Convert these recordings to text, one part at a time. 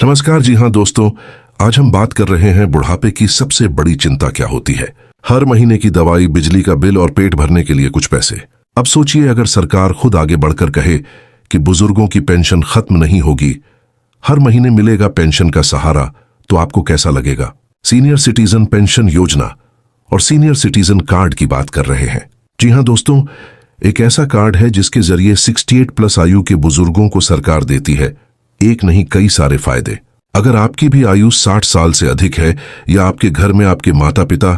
नमस्कार। जी हाँ दोस्तों, आज हम बात कर रहे हैं बुढ़ापे की सबसे बड़ी चिंता क्या होती है। हर महीने की दवाई, बिजली का बिल और पेट भरने के लिए कुछ पैसे। अब सोचिए, अगर सरकार खुद आगे बढ़कर कहे कि बुजुर्गों की पेंशन खत्म नहीं होगी, हर महीने मिलेगा पेंशन का सहारा, तो आपको कैसा लगेगा। सीनियर सिटीजन पेंशन योजना और सीनियर सिटीजन कार्ड की बात कर रहे हैं। जी हाँ दोस्तों, एक ऐसा कार्ड है जिसके जरिए 68+ आयु के बुजुर्गों को सरकार देती है एक नहीं कई सारे फायदे। अगर आपकी भी आयु 60 साल से अधिक है या आपके घर में आपके माता पिता,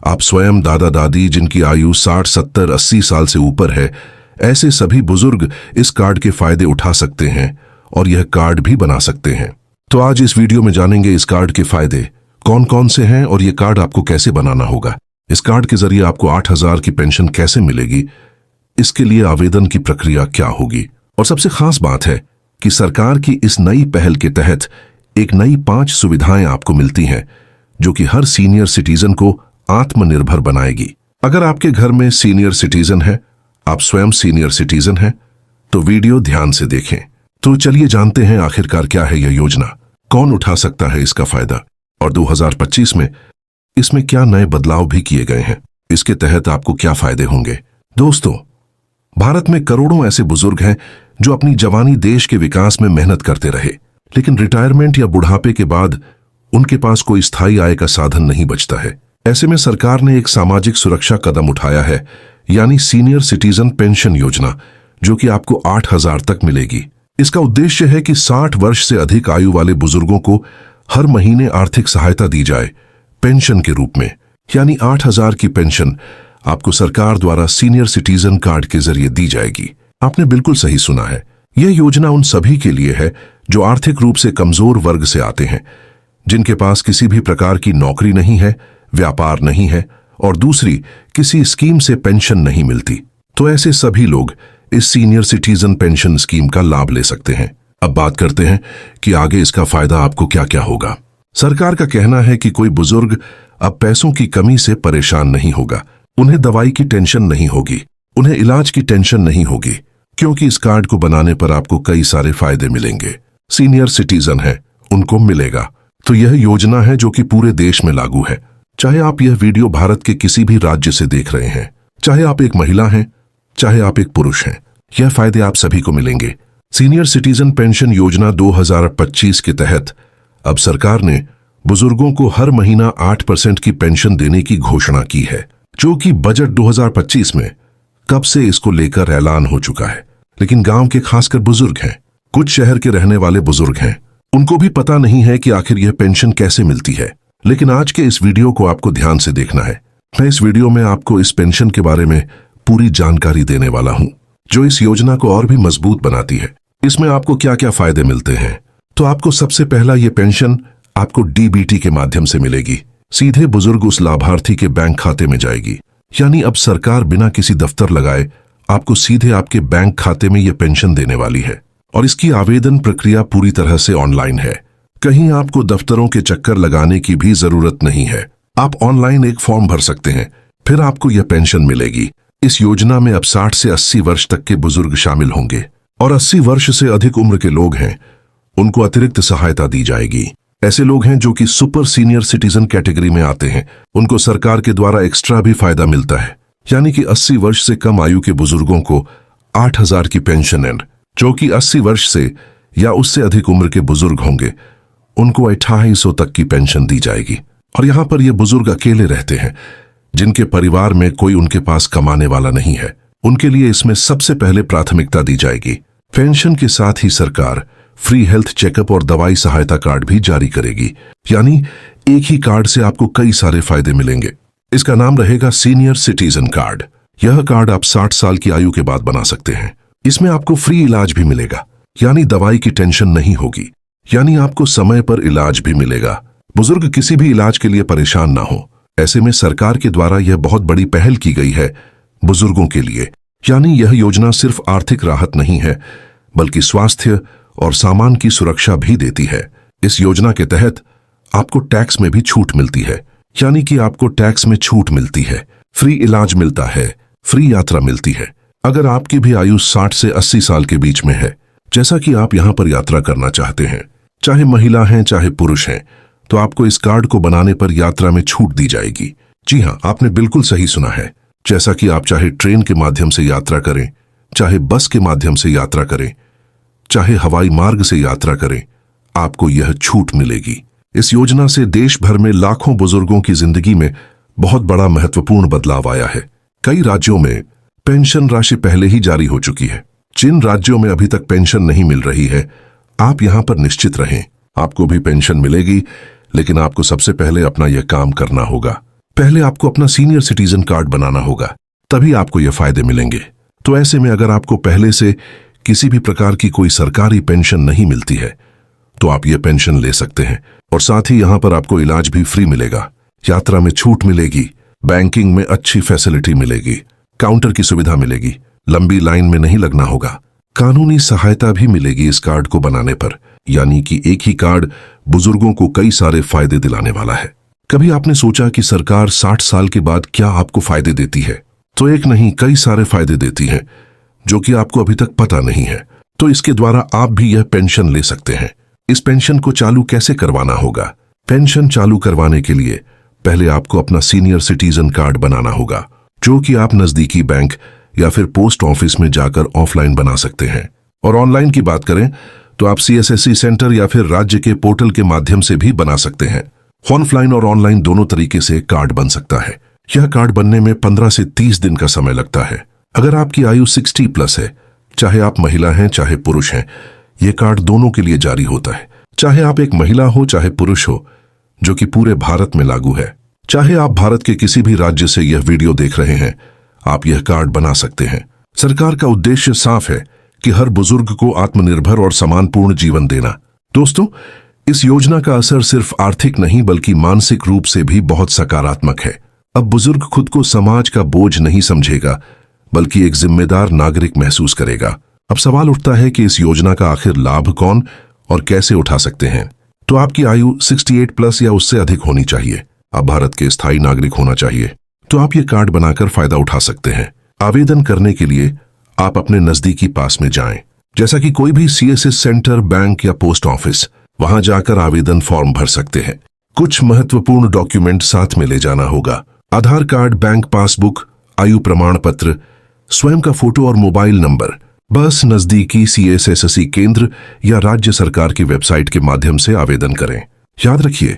आप स्वयं, दादा दादी जिनकी आयु 60, 70, 80 साल से ऊपर है, ऐसे सभी बुजुर्ग इस कार्ड के फायदे उठा सकते हैं और यह कार्ड भी बना सकते हैं। तो आज इस वीडियो में जानेंगे इस कार्ड के फायदे कौन कौन से हैं और यह कार्ड आपको कैसे बनाना होगा। इस कार्ड के जरिए आपको 8,000 की पेंशन कैसे मिलेगी, इसके लिए आवेदन की प्रक्रिया क्या होगी। और सबसे खास बात है कि सरकार की इस नई पहल के तहत एक नई 5 सुविधाएं आपको मिलती हैं जो कि हर सीनियर सिटीजन को आत्मनिर्भर बनाएगी। अगर आपके घर में सीनियर सिटीजन है, आप स्वयं सीनियर सिटीजन हैं, तो वीडियो ध्यान से देखें। तो चलिए जानते हैं आखिरकार क्या है यह योजना, कौन उठा सकता है इसका फायदा और 2025 में इसमें क्या नए बदलाव भी किए गए हैं। इसके तहत आपको क्या फायदे होंगे। दोस्तों, भारत में करोड़ों ऐसे बुजुर्ग हैं जो अपनी जवानी देश के विकास में मेहनत करते रहे, लेकिन रिटायरमेंट या बुढ़ापे के बाद उनके पास कोई स्थायी आय का साधन नहीं बचता है। ऐसे में सरकार ने एक सामाजिक सुरक्षा कदम उठाया है, यानी सीनियर सिटीजन पेंशन योजना, जो कि आपको 8,000 तक मिलेगी। इसका उद्देश्य है कि 60 वर्ष से अधिक आयु वाले बुजुर्गों को हर महीने आर्थिक सहायता दी जाए पेंशन के रूप में, यानी 8,000 की पेंशन आपको सरकार द्वारा सीनियर सिटीजन कार्ड के जरिए दी जाएगी। आपने बिल्कुल सही सुना है। यह योजना उन सभी के लिए है जो आर्थिक रूप से कमजोर वर्ग से आते हैं, जिनके पास किसी भी प्रकार की नौकरी नहीं है, व्यापार नहीं है और दूसरी किसी स्कीम से पेंशन नहीं मिलती। तो ऐसे सभी लोग इस सीनियर सिटीजन पेंशन स्कीम का लाभ ले सकते हैं। अब बात करते हैं कि आगे इसका फायदा आपको क्या क्या होगा। सरकार का कहना है कि कोई बुजुर्ग अब पैसों की कमी से परेशान नहीं होगा। उन्हें दवाई की टेंशन नहीं होगी, उन्हें इलाज की टेंशन नहीं होगी, क्योंकि इस कार्ड को बनाने पर आपको कई सारे फायदे मिलेंगे। सीनियर सिटीजन है, उनको मिलेगा। तो यह योजना है जो कि पूरे देश में लागू है। चाहे आप यह वीडियो भारत के किसी भी राज्य से देख रहे हैं, चाहे आप एक महिला हैं, चाहे आप एक पुरुष हैं, यह फायदे आप सभी को मिलेंगे। सीनियर सिटीजन पेंशन योजना 2025 के तहत अब सरकार ने बुजुर्गों को हर महीना 8% की पेंशन देने की घोषणा की है, जो कि बजट 2025 में कब से इसको लेकर ऐलान हो चुका है। लेकिन गांव के खासकर बुजुर्ग हैं, कुछ शहर के रहने वाले बुजुर्ग हैं, उनको भी पता नहीं है कि आखिर यह पेंशन कैसे मिलती है। लेकिन आज के इस वीडियो को आपको ध्यान से देखना है। मैं इस वीडियो में आपको इस पेंशन के बारे में पूरी जानकारी देने वाला हूं, जो इस योजना को और भी मजबूत बनाती है। इसमें आपको क्या क्या फायदे मिलते हैं। तो आपको सबसे पहला, यह पेंशन आपको डीबीटी के माध्यम से मिलेगी। सीधे बुजुर्ग उस लाभार्थी के बैंक खाते में जाएगी, यानी अब सरकार बिना किसी दफ्तर लगाए आपको सीधे आपके बैंक खाते में यह पेंशन देने वाली है। और इसकी आवेदन प्रक्रिया पूरी तरह से ऑनलाइन है। कहीं आपको दफ्तरों के चक्कर लगाने की भी जरूरत नहीं है। आप ऑनलाइन एक फॉर्म भर सकते हैं, फिर आपको यह पेंशन मिलेगी। इस योजना में अब 60 से 80 वर्ष तक के बुजुर्ग शामिल होंगे और 80 वर्ष से अधिक उम्र के लोग हैं, उनको अतिरिक्त सहायता दी जाएगी। ऐसे लोग हैं जो कि सुपर सीनियर सिटीजन कैटेगरी में आते हैं, उनको सरकार के द्वारा एक्स्ट्रा भी फायदा मिलता है, यानी कि 80 वर्ष से कम आयु के बुजुर्गों को 8,000 की पेंशन एंड जो कि 80 वर्ष से या उससे अधिक उम्र के बुजुर्ग होंगे, उनको 2800 तक की पेंशन दी जाएगी। और यहां पर ये बुजुर्ग अकेले रहते हैं, जिनके परिवार में कोई उनके पास कमाने वाला नहीं है, उनके लिए इसमें सबसे पहले प्राथमिकता दी जाएगी। पेंशन के साथ ही सरकार फ्री हेल्थ चेकअप और दवाई सहायता कार्ड भी जारी करेगी, यानी एक ही कार्ड से आपको कई सारे फायदे मिलेंगे। इसका नाम रहेगा सीनियर सिटीजन कार्ड। यह कार्ड आप 60 साल की आयु के बाद बना सकते हैं। इसमें आपको फ्री इलाज भी मिलेगा, यानी दवाई की टेंशन नहीं होगी, यानी आपको समय पर इलाज भी मिलेगा। बुजुर्ग किसी भी इलाज के लिए परेशान ना हो। ऐसे में सरकार के द्वारा यह बहुत बड़ी पहल की गई है बुजुर्गों के लिए, यानी यह योजना सिर्फ आर्थिक राहत नहीं है, बल्कि स्वास्थ्य और सामान की सुरक्षा भी देती है। इस योजना के तहत आपको टैक्स में भी छूट मिलती है, यानी कि आपको टैक्स में छूट मिलती है, फ्री इलाज मिलता है, फ्री यात्रा मिलती है। अगर आपकी भी आयु 60 से 80 साल के बीच में है, जैसा कि आप यहां पर यात्रा करना चाहते हैं, चाहे महिला हैं चाहे पुरुष हैं, तो आपको इस कार्ड को बनाने पर यात्रा में छूट दी जाएगी। जी हाँ, आपने बिल्कुल सही सुना है। जैसा कि आप चाहे ट्रेन के माध्यम से यात्रा करें, चाहे बस के माध्यम से यात्रा करें, चाहे हवाई मार्ग से यात्रा करें, आपको यह छूट मिलेगी। इस योजना से देश भर में लाखों बुजुर्गों की जिंदगी में बहुत बड़ा महत्वपूर्ण बदलाव आया है। कई राज्यों में पेंशन राशि पहले ही जारी हो चुकी है। जिन राज्यों में अभी तक पेंशन नहीं मिल रही है, आप यहां पर निश्चित रहें, आपको भी पेंशन मिलेगी। लेकिन आपको सबसे पहले अपना यह काम करना होगा। पहले आपको अपना सीनियर सिटीजन कार्ड बनाना होगा, तभी आपको यह फायदे मिलेंगे। तो ऐसे में अगर आपको पहले से किसी भी प्रकार की कोई सरकारी पेंशन नहीं मिलती है, तो आप यह पेंशन ले सकते हैं। और साथ ही यहां पर आपको इलाज भी फ्री मिलेगा, यात्रा में छूट मिलेगी, बैंकिंग में अच्छी फैसिलिटी मिलेगी, काउंटर की सुविधा मिलेगी, लंबी लाइन में नहीं लगना होगा, कानूनी सहायता भी मिलेगी इस कार्ड को बनाने पर। यानी कि एक ही कार्ड बुजुर्गों को कई सारे फायदे दिलाने वाला है। कभी आपने सोचा कि सरकार 60 साल के बाद क्या आपको फायदे देती है? तो एक नहीं, कई सारे फायदे देती है जो कि आपको अभी तक पता नहीं है। तो इसके द्वारा आप भी यह पेंशन ले सकते हैं। इस पेंशन को चालू कैसे करवाना होगा? पेंशन चालू करवाने के लिए पहले आपको अपना सीनियर सिटीजन कार्ड बनाना होगा, जो कि आप नजदीकी बैंक या फिर पोस्ट ऑफिस में जाकर ऑफलाइन बना सकते हैं। और ऑनलाइन की बात करें तो आप CSSC सेंटर या फिर राज्य के पोर्टल के माध्यम से भी बना सकते हैं। ऑफलाइन और ऑनलाइन दोनों तरीके से कार्ड बन सकता है। यह कार्ड बनने में 15 से 30 दिन का समय लगता है। अगर आपकी आयु 60+ है, चाहे आप महिला हैं चाहे पुरुष हैं, यह कार्ड दोनों के लिए जारी होता है। चाहे आप एक महिला हो चाहे पुरुष हो, जो कि पूरे भारत में लागू है। चाहे आप भारत के किसी भी राज्य से यह वीडियो देख रहे हैं, आप यह कार्ड बना सकते हैं। सरकार का उद्देश्य साफ है कि हर बुजुर्ग को आत्मनिर्भर और सम्मानपूर्ण जीवन देना। दोस्तों, इस योजना का असर सिर्फ आर्थिक नहीं बल्कि मानसिक रूप से भी बहुत सकारात्मक है। अब बुजुर्ग खुद को समाज का बोझ नहीं समझेगा, बल्कि एक जिम्मेदार नागरिक महसूस करेगा। अब सवाल उठता है कि इस योजना का आखिर लाभ कौन और कैसे उठा सकते हैं? तो आपकी आयु 68+ या उससे अधिक होनी चाहिए। आप भारत के स्थायी नागरिक होना चाहिए, तो आप ये कार्ड बनाकर फायदा उठा सकते हैं। आवेदन करने के लिए आप अपने नजदीकी पास में जाएं, जैसा कि कोई भी CSS सेंटर, बैंक या पोस्ट ऑफिस, वहां जाकर आवेदन फॉर्म भर सकते हैं। कुछ महत्वपूर्ण डॉक्यूमेंट साथ में ले जाना होगा। आधार कार्ड, बैंक पासबुक, आयु प्रमाण पत्र, स्वयं का फोटो और मोबाइल नंबर। बस नजदीकी CSSC केंद्र या राज्य सरकार की वेबसाइट के माध्यम से आवेदन करें। याद रखिए,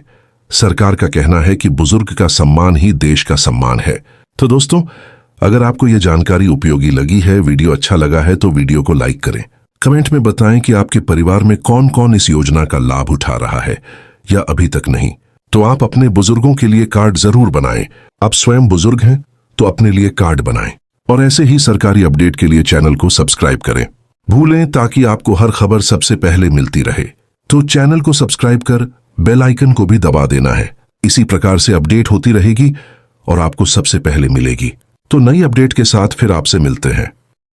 सरकार का कहना है कि बुजुर्ग का सम्मान ही देश का सम्मान है। तो दोस्तों, अगर आपको यह जानकारी उपयोगी लगी है, वीडियो अच्छा लगा है, तो वीडियो को लाइक करें। कमेंट में बताएं कि आपके परिवार में कौन कौन इस योजना का लाभ उठा रहा है या अभी तक नहीं। तो आप अपने बुजुर्गों के लिए कार्ड जरूर बनाएं। आप स्वयं बुजुर्ग हैं तो अपने लिए कार्ड बनाएं। और ऐसे ही सरकारी अपडेट के लिए चैनल को सब्सक्राइब करें भूलें, ताकि आपको हर खबर सबसे पहले मिलती रहे। तो चैनल को सब्सक्राइब कर बेल आइकन को भी दबा देना है। इसी प्रकार से अपडेट होती रहेगी और आपको सबसे पहले मिलेगी। तो नई अपडेट के साथ फिर आपसे मिलते हैं।